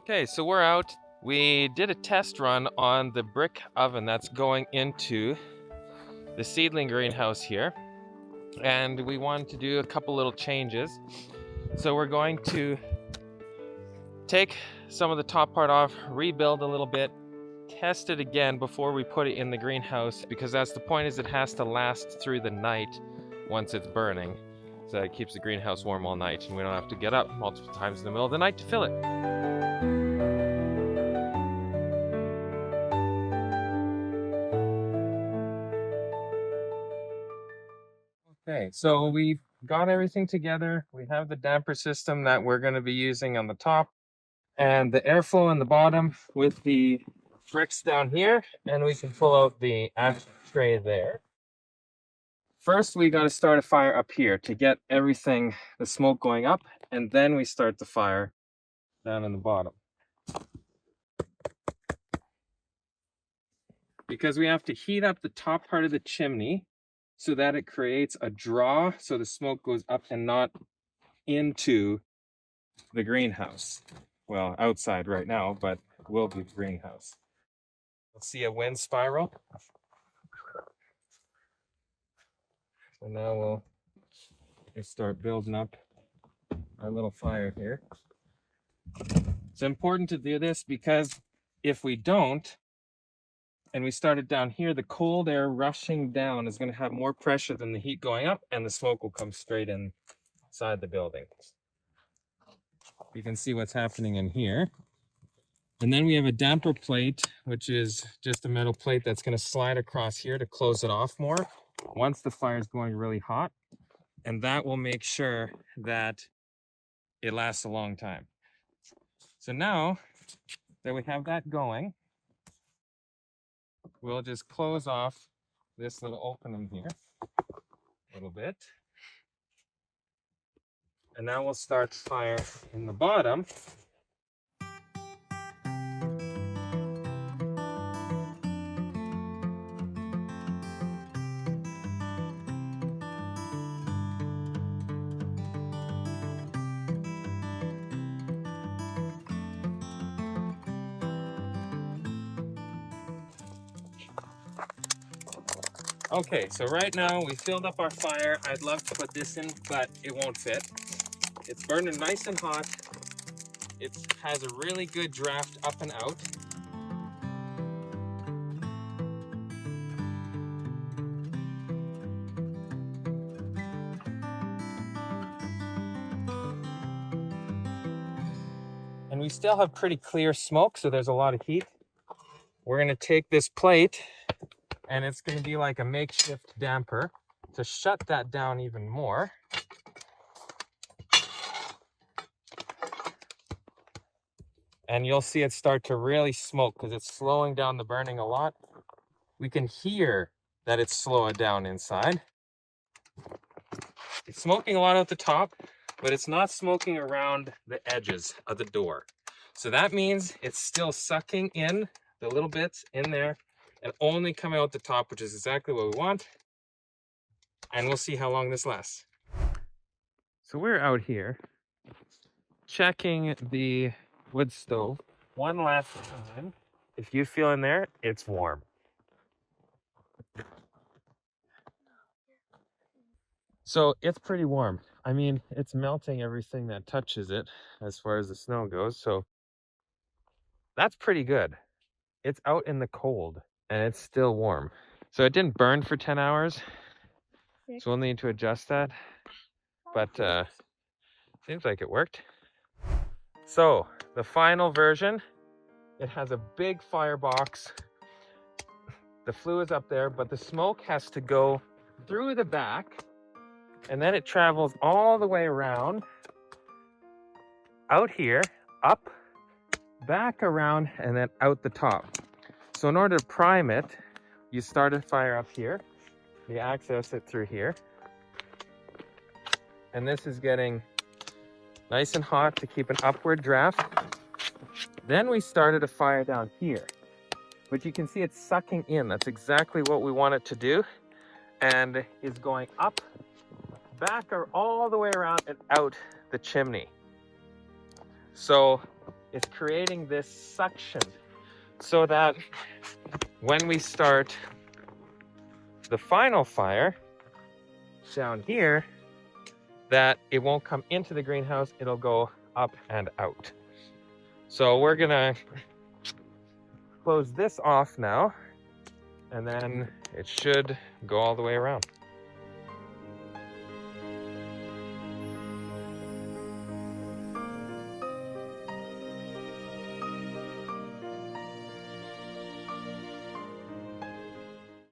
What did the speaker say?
Okay, so we're out. We did a test run on the brick oven that's going into the seedling greenhouse here. And we wanted to do a couple little changes. So we're going to take some of the top part off, rebuild a little bit, test it again before we put it in the greenhouse, because that's the point, is it has to last through the night once it's burning. So it keeps the greenhouse warm all night and we don't have to get up multiple times in the middle of the night to fill it. Okay, so we've got everything together. We have the damper system that we're going to be using on the top and the airflow on the bottom with the bricks down here, and we can pull out the ash tray there. First, we got to start a fire up here to get everything, the smoke going up, and then we start the fire down in the bottom. Because we have to heat up the top part of the chimney so that it creates a draw so the smoke goes up and not into the greenhouse. Well, outside right now, but it will be the greenhouse. Let's see a wind spiral. So now we'll just start building up our little fire here. It's important to do this because if we don't, and we start it down here, the cold air rushing down is going to have more pressure than the heat going up, and the smoke will come straight inside the building. You can see what's happening in here. And then we have a damper plate, which is just a metal plate that's going to slide across here to close it off more once the fire is going really hot. And that will make sure that it lasts a long time. So now that we have that going, we'll just close off this little opening here a little bit. And now we'll start the fire in the bottom. Okay, so right now we filled up our fire. I'd love to put this in, but it won't fit. It's burning nice and hot. It has a really good draft up and out. And we still have pretty clear smoke, so there's a lot of heat. We're going to take this plate, and it's going to be like a makeshift damper to shut that down even more. And you'll see it start to really smoke because it's slowing down the burning a lot. We can hear that it's slowing down inside. It's smoking a lot at the top, but it's not smoking around the edges of the door. So that means it's still sucking in the little bits in there and only coming out the top, which is exactly what we want. And we'll see how long this lasts. So we're out here checking the wood stove one last time. If you feel in there, it's warm. So it's pretty warm. I mean, it's melting everything that touches it as far as the snow goes. So that's pretty good. It's out in the cold and it's still warm. So it didn't burn for 10 hours. So we'll need to adjust that. But seems like it worked. So the final version, it has a big firebox. The flue is up there, but the smoke has to go through the back, and then it travels all the way around, out here, up, back around, and then out the top. So in order to prime it, you start a fire up here, you access it through here, and this is getting nice and hot to keep an upward draft. Then we started a fire down here, but you can see it's sucking in. That's exactly what we want it to do, and is going up, back, or all the way around and out the chimney. So is creating this suction so that when we start the final fire down here, that it won't come into the greenhouse, it'll go up and out. So we're gonna close this off now, and then it should go all the way around.